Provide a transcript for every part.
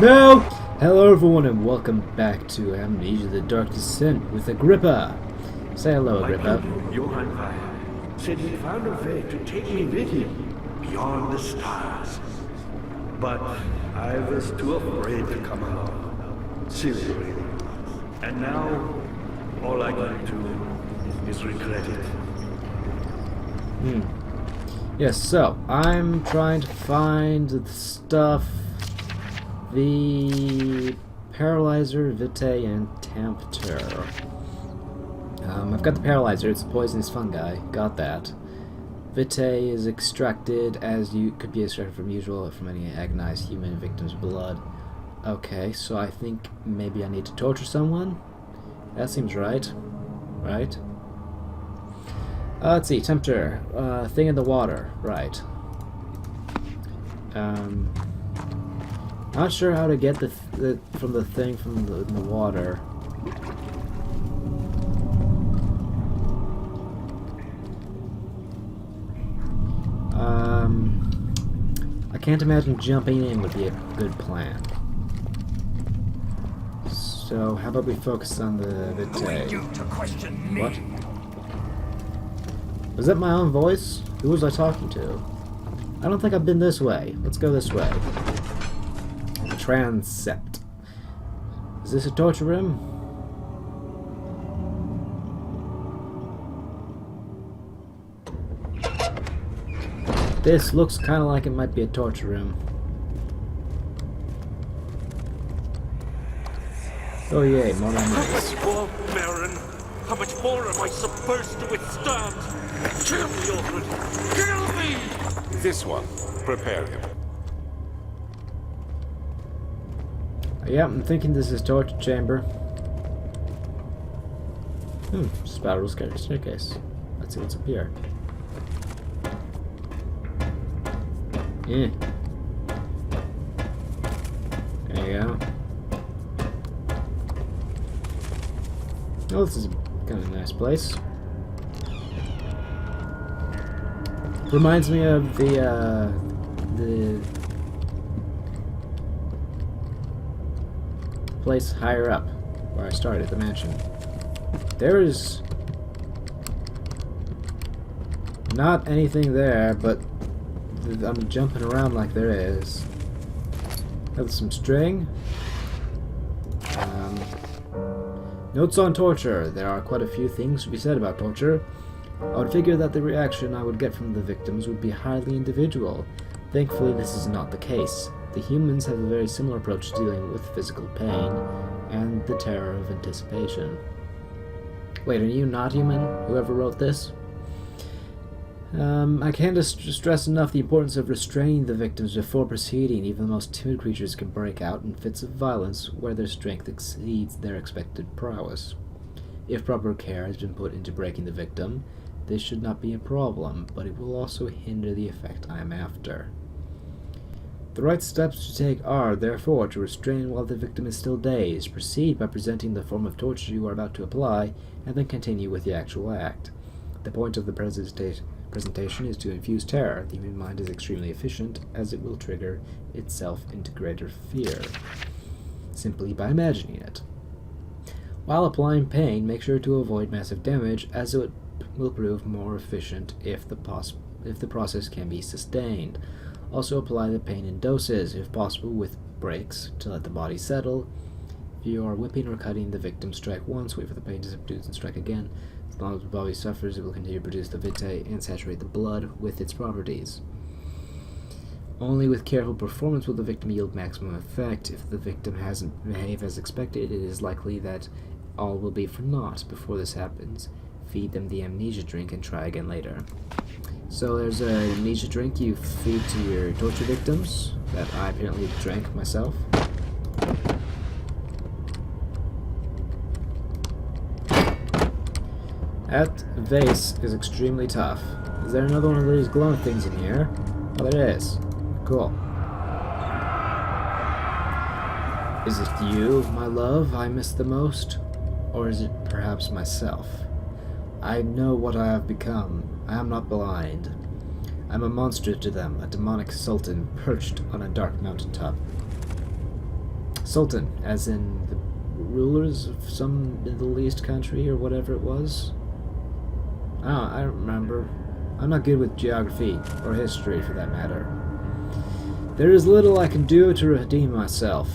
No! Hello everyone and welcome back to Amnesia the Dark Descent with Agrippa. Say hello, My Agrippa. pupil, Johann Weyer, said he found a way to take me with him beyond the stars. But I was too afraid to come along. Seriously. And now, all I can do is regret it. Yes, so I'm trying to find the stuff, the Paralyzer, Vitae, and Tempter. I've got the Paralyzer, it's a poisonous fungi, got that. Vitae is extracted as you could be extracted from any agonized human victim's blood. Okay, so I think maybe I need to torture someone? That seems right. Right? Let's see, Tempter. Thing in the water. Right. Not sure how to get the thing from the water. I can't imagine jumping in would be a good plan. So how about we focus on the Vitae? Who are you to question me? What? Was that my own voice? Who was I talking to? I don't think I've been this way. Let's go this way. Transept. Is this a torture room? This looks kind of like it might be a torture room. Oh yay, more memories. How much more, Baron? How much more am I supposed to withstand? Kill me already! Kill me! This one. Prepare him. Yeah, I'm thinking this is torture chamber. Spiral staircase. Let's see what's up here. Yeah. There you go. Oh, this is kind of a nice place. Reminds me of the place higher up where I started, the mansion. There is not anything there, but I'm jumping around like there is. There's some string. Notes on torture. There are quite a few things to be said about torture. I would figure that the reaction I would get from the victims would be highly individual. Thankfully, this is not the case. The humans have a very similar approach to dealing with physical pain and the terror of anticipation. Wait, are you not human? Whoever wrote this? I can't stress enough the importance of restraining the victims before proceeding. Even the most timid creatures can break out in fits of violence where their strength exceeds their expected prowess. If proper care has been put into breaking the victim, this should not be a problem, but it will also hinder the effect I am after. The right steps to take are, therefore, to restrain while the victim is still dazed, proceed by presenting the form of torture you are about to apply, and then continue with the actual act. The point of the presentation is to infuse terror. The human mind is extremely efficient, as it will trigger itself into greater fear, simply by imagining it. While applying pain, make sure to avoid massive damage, as it will prove more efficient if the process can be sustained. Also apply the pain in doses, if possible with breaks, to let the body settle. If you are whipping or cutting the victim, strike once, wait for the pain to subdue, and strike again. As long as the body suffers, it will continue to produce the vitae and saturate the blood with its properties. Only with careful performance will the victim yield maximum effect. If the victim hasn't behaved as expected, it is likely that all will be for naught. Before this happens, feed them the amnesia drink and try again later. So there's an amnesia drink you feed to your torture victims that I apparently drank myself. That vase is extremely tough. Is there another one of these glowing things in here? Oh, there is. Cool. Is it you, my love, I miss the most? Or is it perhaps myself? I know what I have become. I am not blind. I'm a monster to them, a demonic sultan perched on a dark mountaintop. Sultan, as in the rulers of some Middle East country or whatever it was. I don't remember. I'm not good with geography, or history for that matter. There is little I can do to redeem myself.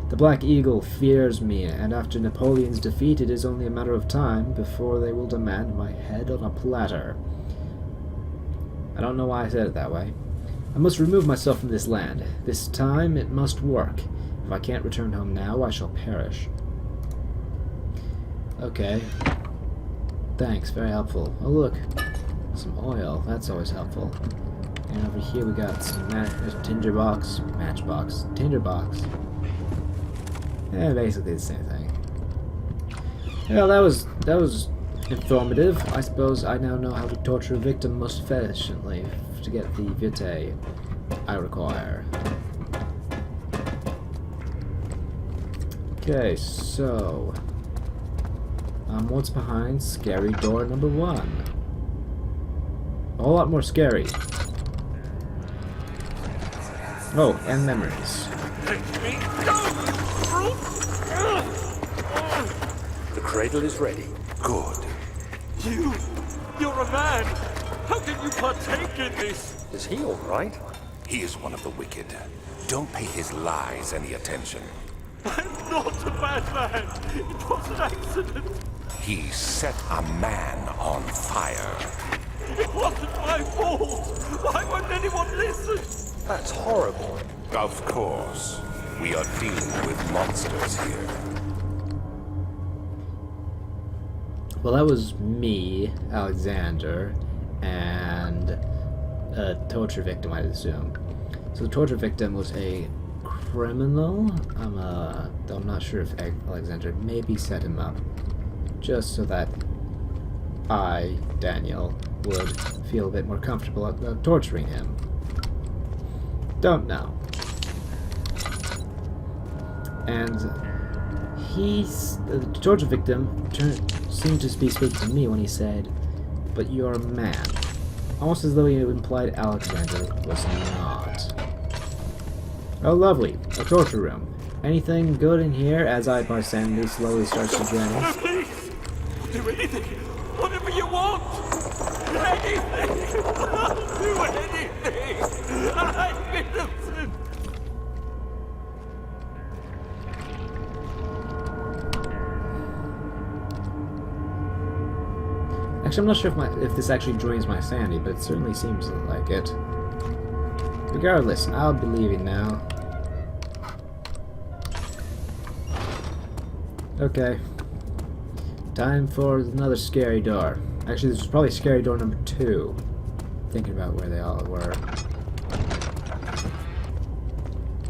The Black Eagle fears me, and after Napoleon's defeat it is only a matter of time before they will demand my head on a platter. I don't know why I said it that way. I must remove myself from this land. This time it must work. If I can't return home now, I shall perish. Okay. Thanks, very helpful. Oh look, some oil. That's always helpful. And over here we got some tinderbox, matchbox, tinderbox. Yeah, basically the same thing. Well, that was informative. I suppose I now know how to torture a victim most efficiently to get the vitae I require. Okay, so what's behind scary door number 1? A whole lot more scary. Oh, and memories. Let me go, you brute! The cradle is ready. Good. You're a man! How can you partake in this? Is he all right? He is one of the wicked. Don't pay his lies any attention. I'm not a bad man! It was an accident! He set a man on fire. It wasn't my fault! Why won't anyone listen? That's horrible. Of course. We are dealing with monsters here. Well, that was me, Alexander, and a torture victim, I'd assume. So the torture victim was a criminal. I'm not sure if Alexander maybe set him up, just so that I, Daniel, would feel a bit more comfortable about torturing him. Don't know. And the torture victim seemed to be speaking to me when he said, "But you're a man." Almost as though he implied Alexander was not. Oh, lovely. A torture room. Anything good in here as my sanity slowly starts to drain? Please! Do anything! Whatever you want! Anything! I'll do anything! I'm innocent! Actually, I'm not sure if this actually drains my sanity, but it certainly seems like it. Regardless, I'll be leaving now. Okay. Time for another scary door. Actually, this is probably scary door number 2. Thinking about where they all were.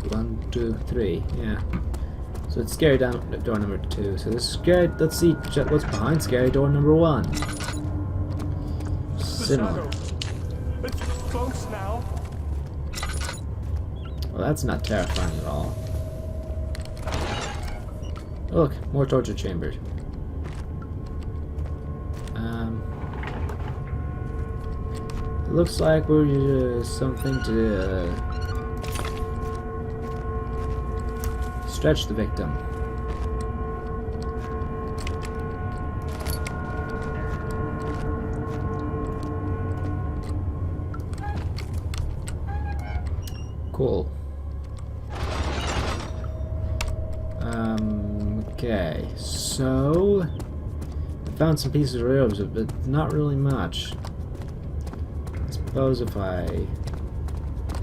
1, 2, 3. Yeah. So it's scary door number 2. So this is scary. Let's see what's behind scary door number 1. Similar. It's close now. Well, that's not terrifying at all. Oh, look, more torture chambers. It looks like we're something to stretch the victim. Cool. Okay, so I found some pieces of railroads, but not really much. I suppose if I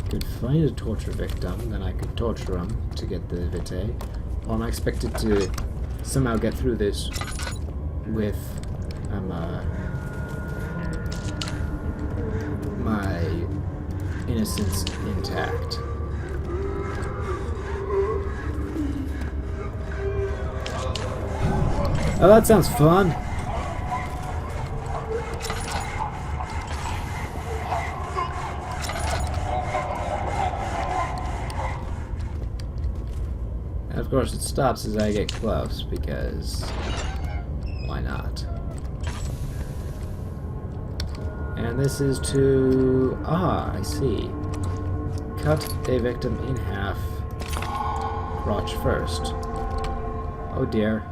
could find a torture victim, then I could torture him to get the vitae. Or am I expected to somehow get through this with my innocence intact? Oh, that sounds fun. And of course it stops as I get close, because why not? And this is to... I see. Cut a victim in half. crotch first. Oh dear.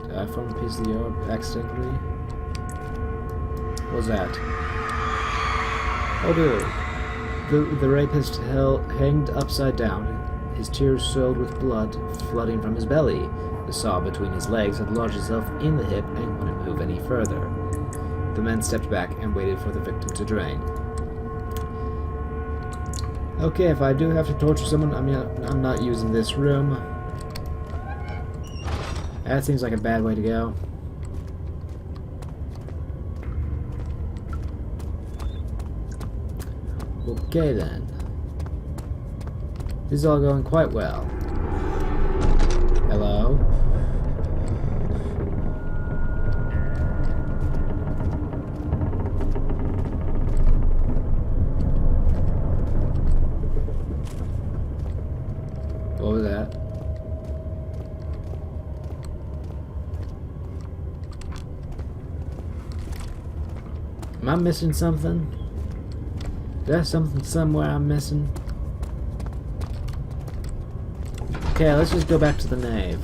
Did I form a piece of the orb accidentally? What was that? Oh dear. The rapist hanged upside down, his tears soiled with blood flooding from his belly. The saw between his legs had lodged itself in the hip and wouldn't move any further. The men stepped back and waited for the victim to drain. Okay, if I do have to torture someone, I'm not using this room. That seems like a bad way to go. Okay then. This is all going quite well. Hello? What was that? Am I missing something? There's something somewhere I'm missing. Okay, let's just go back to the nave.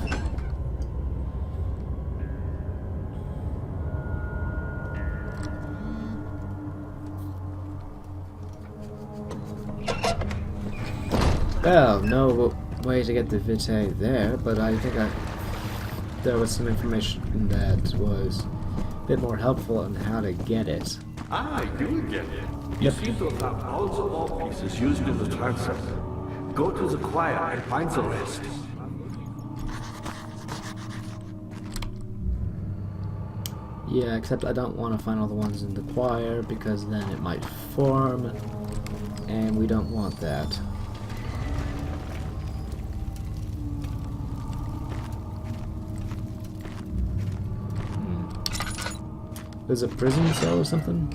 Well, no way to get the vitae there, but I think there was some information that was a bit more helpful on how to get it. Ah, you get it. You seem to have found all the ball pieces used in the transept. Go to the choir and find the rest. Yeah, except I don't want to find all the ones in the choir because then it might form, and we don't want that. There's a prison cell or something?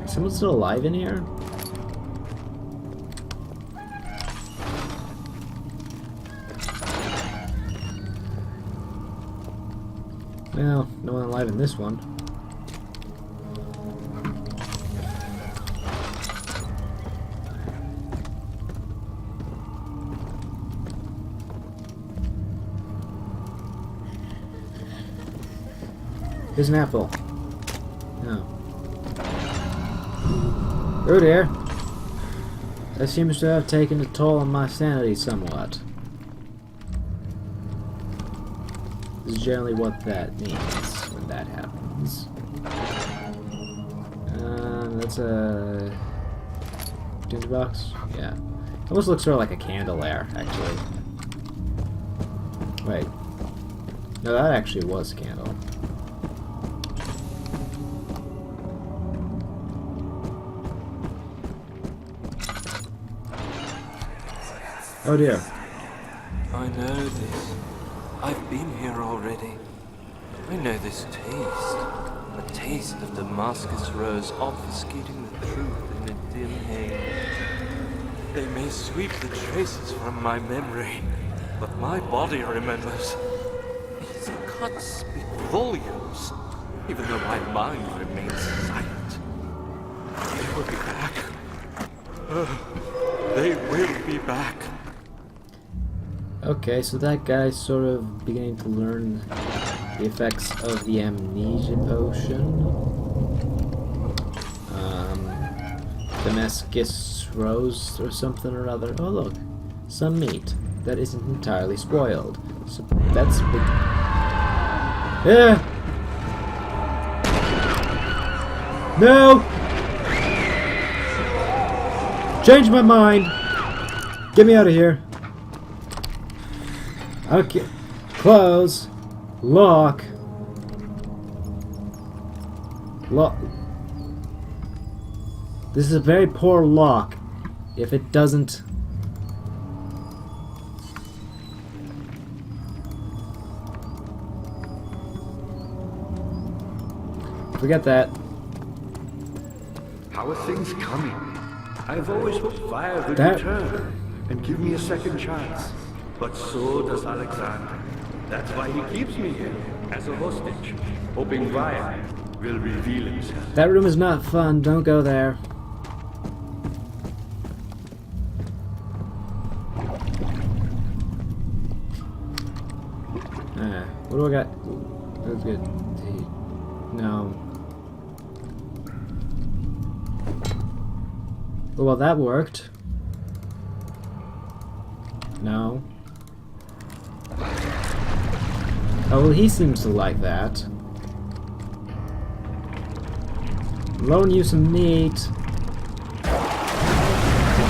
Is someone still alive in here? Well, no one alive in this one. Here's an apple. No. Oh dear. That seems to have taken a toll on my sanity somewhat. This is generally what that means when that happens. That's a tinderbox? Yeah. Almost looks sort of like a candle there, actually. Wait. No, that actually was a candle. Oh dear. I know this. I've been here already. I know this taste. A taste of Damascus rose obfuscating the truth in a dim haze. They may sweep the traces from my memory, but my body remembers. These cuts speak volumes, even though my mind remains silent. They will be back. They will be back. Okay, so that guy's sort of beginning to learn the effects of the Amnesia potion. Damascus rose or something or other. Oh look, some meat that isn't entirely spoiled. So that's big. Yeah. No. Change my mind. Get me out of here. Okay. Close. Lock. Lock. This is a very poor lock. If it doesn't... Forget that. How are things coming? I've always hoped fire would That- return and give me a second chance. But so does Alexander. That's why he keeps me here, as a hostage, hoping Fire will reveal himself. That room is not fun. Don't go there. What do I got? That's good. No. Well, that worked. No. Oh, well, he seems to like that. Loan you some meat.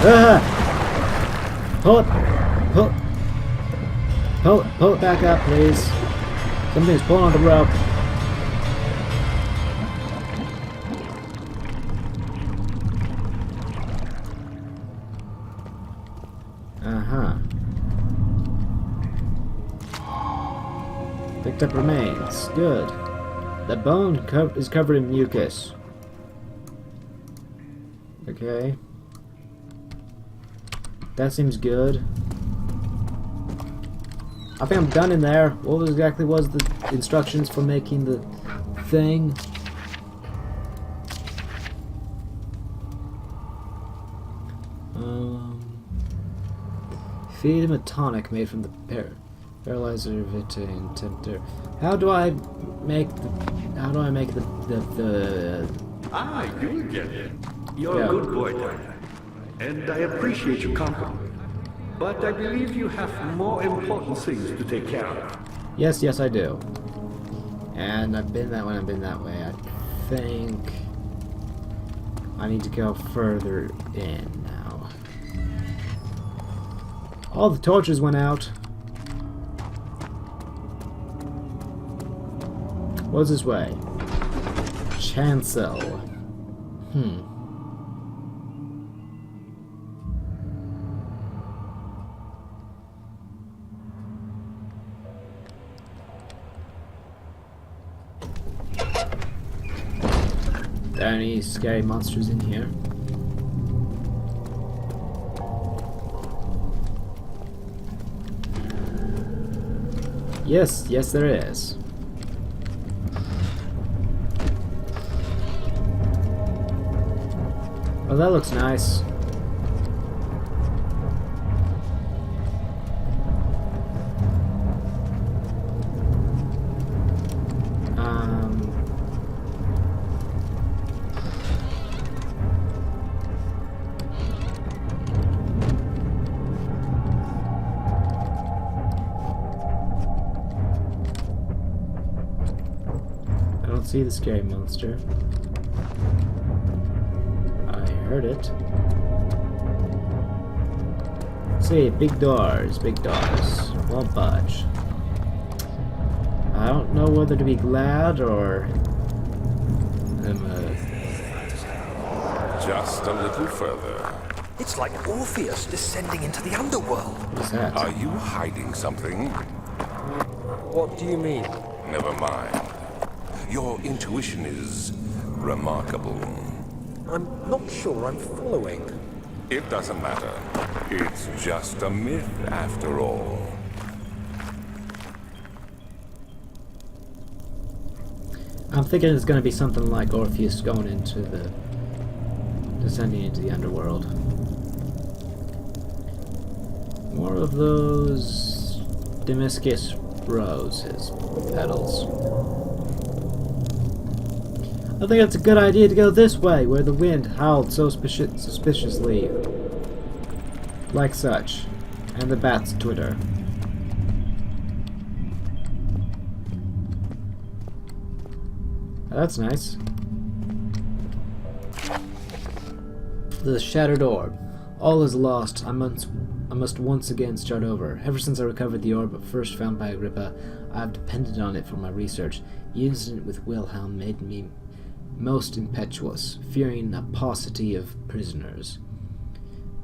Ah! Pull it back up, please. Somebody's pulling on the rope. Picked up remains. Good. The bone is covered in mucus. Okay. That seems good. I think I'm done in there. What exactly was the instructions for making the thing? Feed him a tonic made from the paralyzer vitae and tempter. How do I make the Ah, you get it. You're a good boy, Tyler. And I appreciate your compliment. But I believe you have more important things to take care of. Yes, I do. And I've been that way, I've been that way. I think I need to go further in now. All the torches went out. What's this way? Chancel. Are there any scary monsters in here? Yes, there is. Oh, that looks nice. I don't see the scary monster. I heard it. See, big doors, won't budge. I don't know whether to be glad or Just a little further. It's like Orpheus descending into the underworld. What's that? Are you hiding something? What do you mean? Never mind. Your intuition is remarkable. I'm not sure I'm following. It doesn't matter. It's just a myth after all. I'm thinking it's going to be something like Orpheus going into the... descending into the underworld. More of those Damascus roses petals. I think it's a good idea to go this way, where the wind howled so suspiciously. Like such. And the bats twitter. That's nice. The shattered orb. All is lost. I must once again start over. Ever since I recovered the orb first found by Agrippa, I have depended on it for my research. The incident with Wilhelm made me most impetuous, fearing a paucity of prisoners.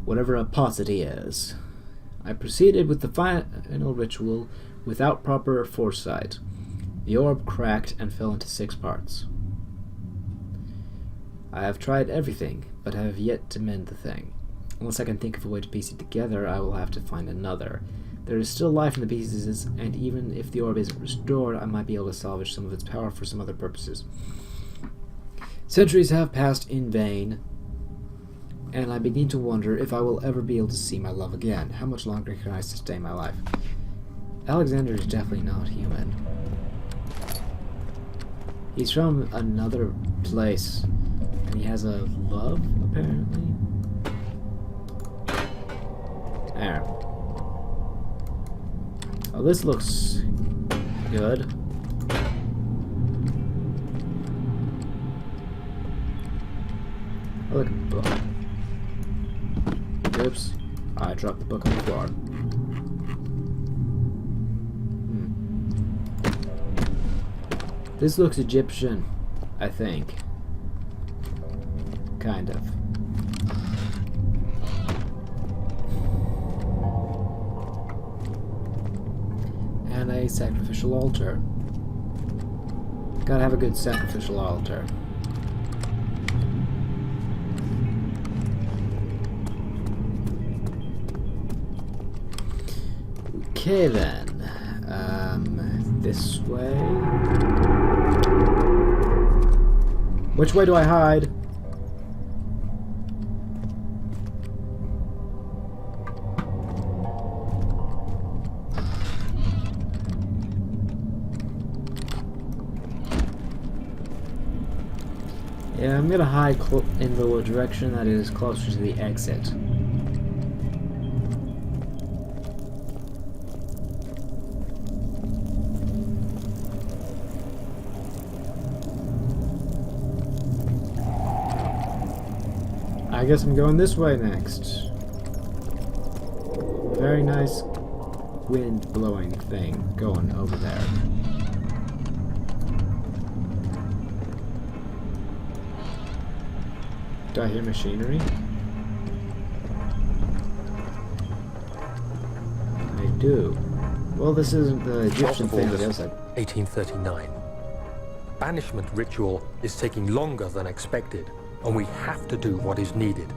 Whatever a paucity is. I proceeded with the final ritual without proper foresight. The orb cracked and fell into 6 parts. I have tried everything, but have yet to mend the thing. Unless I can think of a way to piece it together, I will have to find another. There is still life in the pieces, and even if the orb isn't restored, I might be able to salvage some of its power for some other purposes. Centuries have passed in vain, and I begin to wonder if I will ever be able to see my love again. How much longer can I sustain my life? Alexander is definitely not human. He's from another place, and he has a love, apparently. There. Oh, this looks good. Oh, look at the book. Oops. I dropped the book on the floor. This looks Egyptian, I think. Kind of. And a sacrificial altar. Gotta have a good sacrificial altar. Okay then. This way. Which way do I hide? Yeah, I'm gonna hide in the direction that is closer to the exit. I guess I'm going this way next. Very nice wind blowing thing going over there. Do I hear machinery? I do. Well, this isn't the Egyptian thing, is it? 1839. Banishment ritual is taking longer than expected, and we have to do what is needed.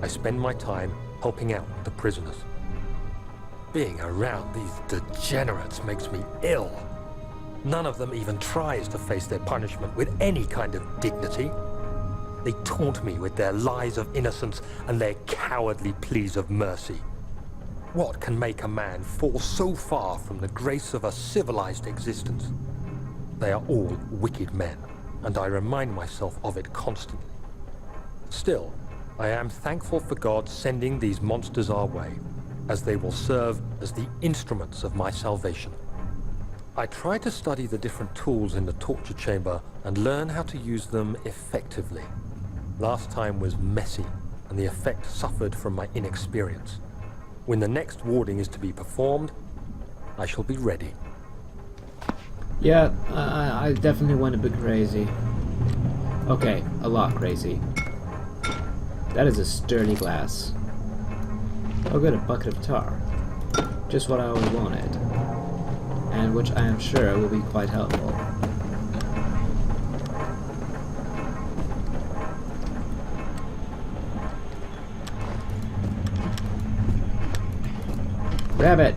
I spend my time helping out the prisoners. Being around these degenerates makes me ill. None of them even tries to face their punishment with any kind of dignity. They taunt me with their lies of innocence and their cowardly pleas of mercy. What can make a man fall so far from the grace of a civilized existence? They are all wicked men, and I remind myself of it constantly. Still, I am thankful for God sending these monsters our way, as they will serve as the instruments of my salvation. I try to study the different tools in the torture chamber and learn how to use them effectively. Last time was messy, and the effect suffered from my inexperience. When the next warding is to be performed, I shall be ready. Yeah, I definitely went a bit crazy. Okay, a lot crazy. That is a sturdy glass. Oh good, a bucket of tar. Just what I always wanted. And which I am sure will be quite helpful. Grab it!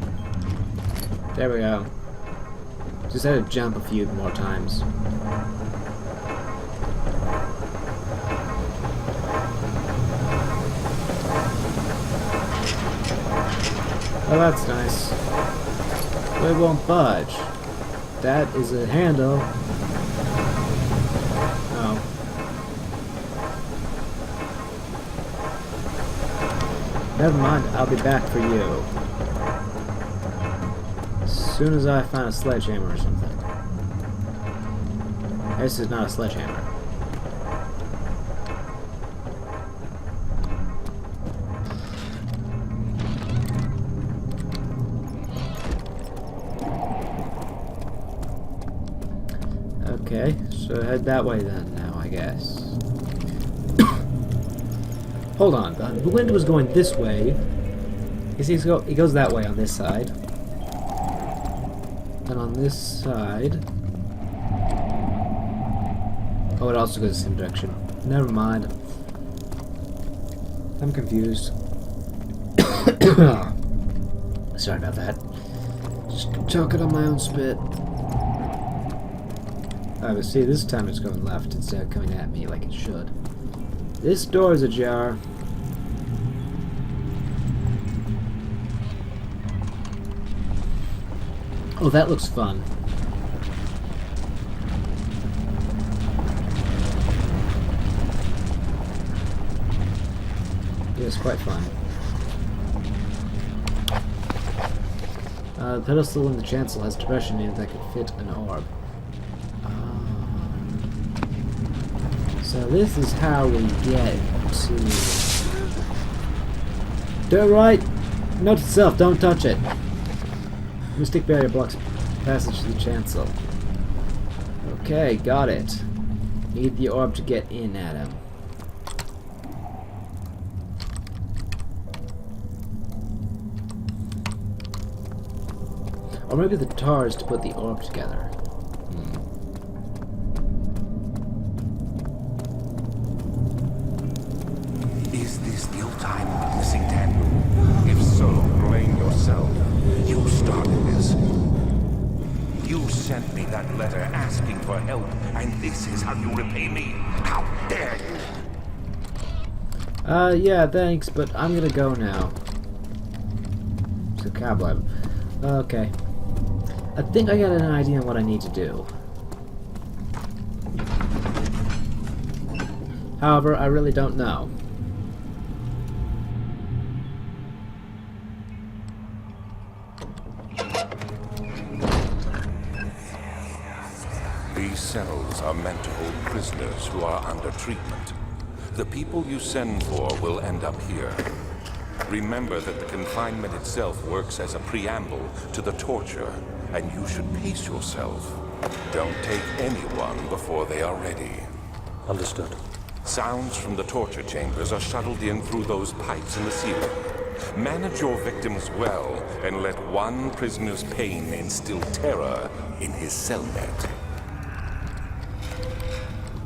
There we go. Just had to jump a few more times. Oh, that's nice. But it won't budge. That is a handle. Oh. Never mind, I'll be back for you. As soon as I find a sledgehammer or something. This is not a sledgehammer. Okay, so head that way then now, I guess. Hold on, the wind was going this way. You see, it goes that way on this side. And on this side... Oh, it also goes the same direction. Never mind. I'm confused. Sorry about that. Just choking on my own spit. But see, this time it's going left instead of coming at me like it should. This door is ajar. Oh, that looks fun. Yeah, it's quite fun. The pedestal in the chancel has depression in it that could fit an orb. So this is how we get to... Do it right! Note to self, don't touch it! Mystic barrier blocks passage to the chancel. Okay, got it. Need the orb to get in at him. Or maybe the tar is to put the orb together. Is this your time witnessing Daniel? If so, blame yourself. You started this. You sent me that letter asking for help, and this is how you repay me? How dare you? Yeah, thanks, but I'm gonna go now. It's a cobweb. Okay. I think I got an idea on what I need to do. However, I really don't know. These cells are meant to hold prisoners who are under treatment. The people you send for will end up here. Remember that the confinement itself works as a preamble to the torture, and you should pace yourself. Don't take anyone before they are ready. Understood. Sounds from the torture chambers are shuttled in through those pipes in the ceiling. Manage your victims well, and let one prisoner's pain instill terror in his cell net.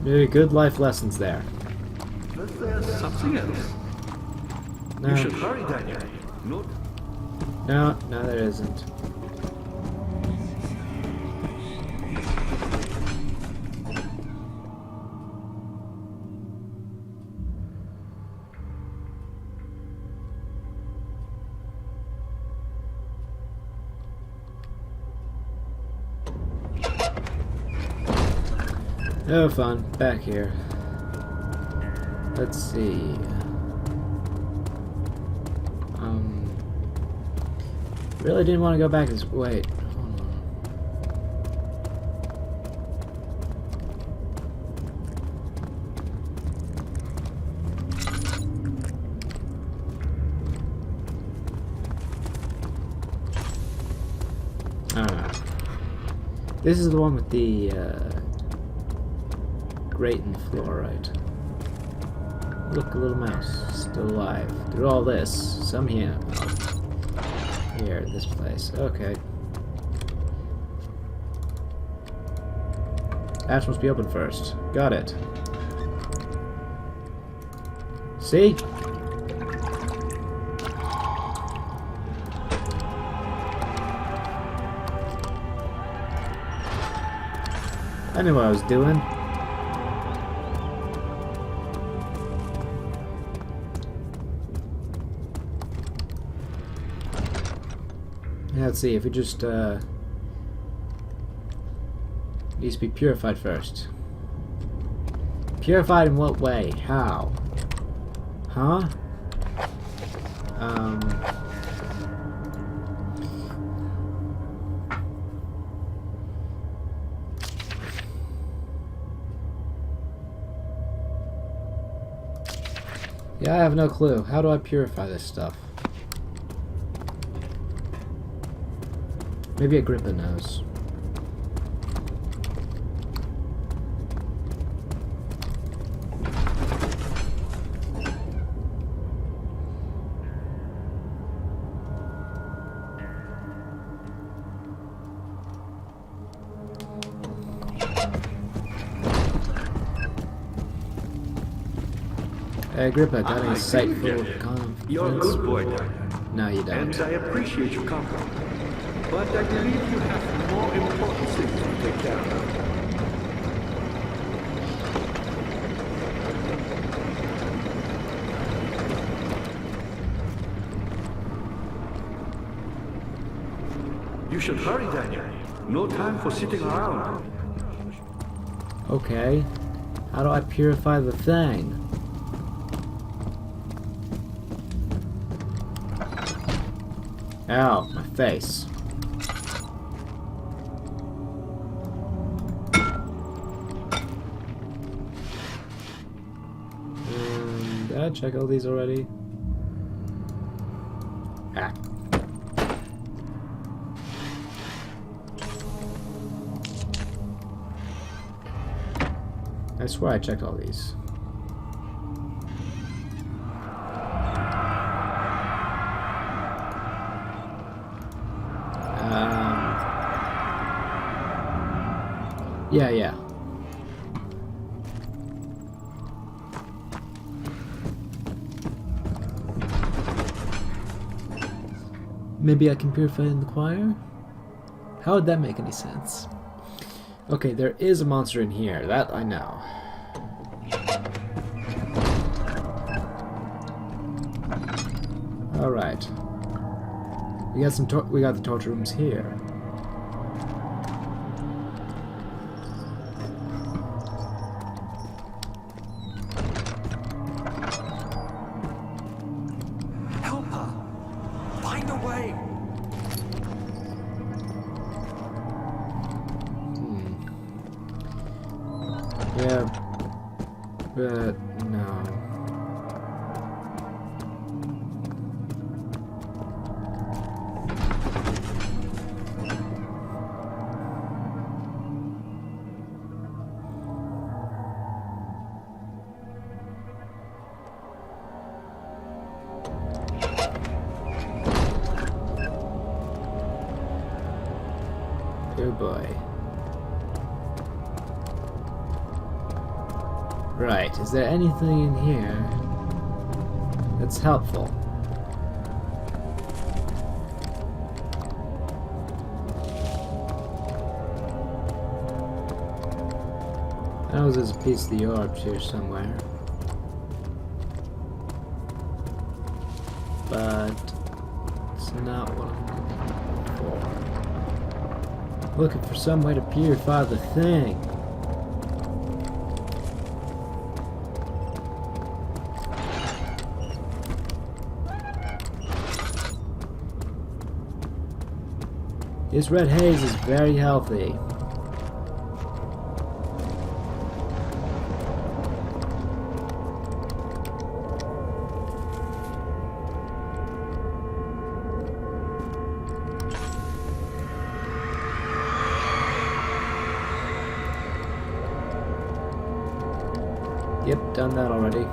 Very good life lessons there. But there's something else. No, You should hurry, Daniel. no, there isn't. No fun. Back here. Let's see. Really didn't want to go back this way. This is the one with the grate in the floor, right? Look, a little mouse, still alive. Through all this, some here. Here, this place. Okay. Hatch must be open first. Got it. See? I knew what I was doing. Let's see, if we just, needs to be purified first. Purified in what way? How? Huh? Yeah, I have no clue. How do I purify this stuff? Maybe Agrippa knows. Hey, Agrippa, got any sight full of confidence? You're a good boy, Daniel. No, you don't. And I appreciate your compliment. But I believe you have more important things to take care of. You should hurry, Daniel. No time for sitting around. Okay. How do I purify the thing? Ow, my face. Did I check all these already? Ah. I swear I checked all these. Yeah. Maybe I can purify in the choir? How would that make any sense? Okay, there is a monster in here. That I know. All right. We got the torture rooms here. Help her! Find a way! Yeah, but no. Oh boy. Right, is there anything in here that's helpful? I know there's a piece of the orb here somewhere. But it's not what I'm looking for some way to purify the thing. This red haze is very healthy. Yep, done that already.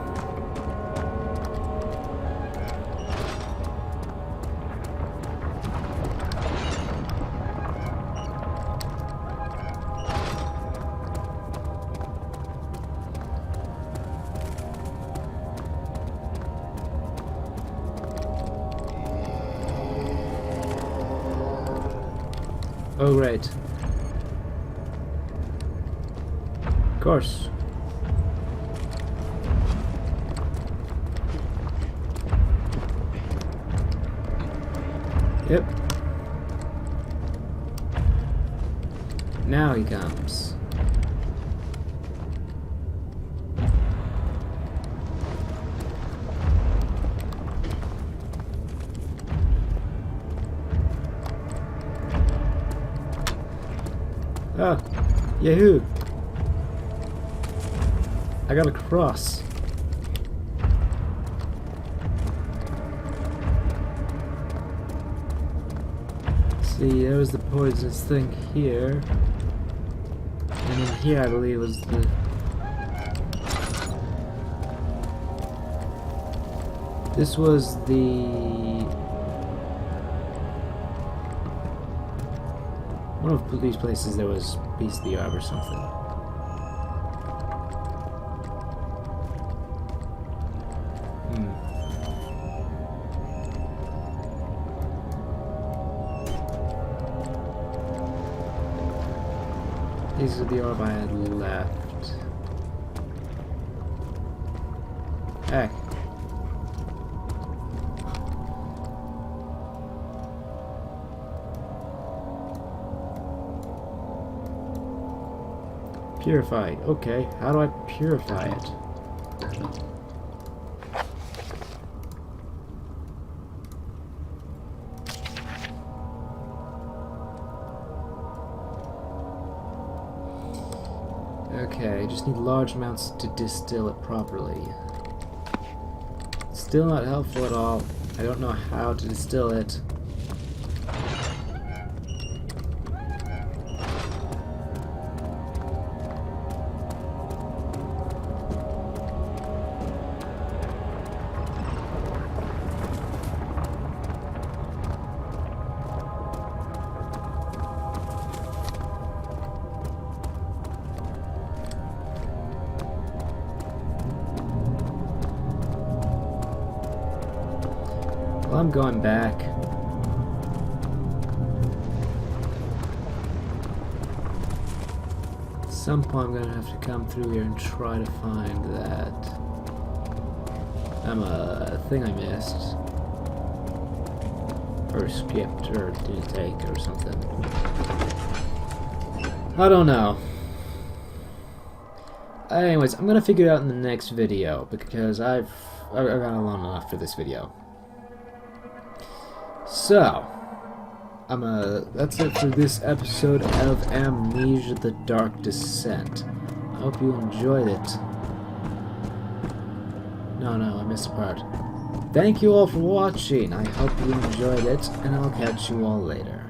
Oh, great. Of course. Yep. Now he comes. Ah, yahoo! I got a cross. See, there was the poisonous thing here. And in here, I believe, was the... This was the... One of these places there was Beast of the Orb or something. These are the orb I had left. Heck. Purified. Okay, how do I purify it? Okay, I just need large amounts to distill it properly. Still not helpful at all. I don't know how to distill it. Well, I'm going back. At some point I'm gonna have to come through here and try to find that thing I missed. Or skipped, or didn't take, or something. I don't know. Anyways, I'm gonna figure it out in the next video, because I've gone long enough for this video. So, that's it for this episode of Amnesia: The Dark Descent. I hope you enjoyed it. No, I missed a part. Thank you all for watching. I hope you enjoyed it, and I'll catch you all later.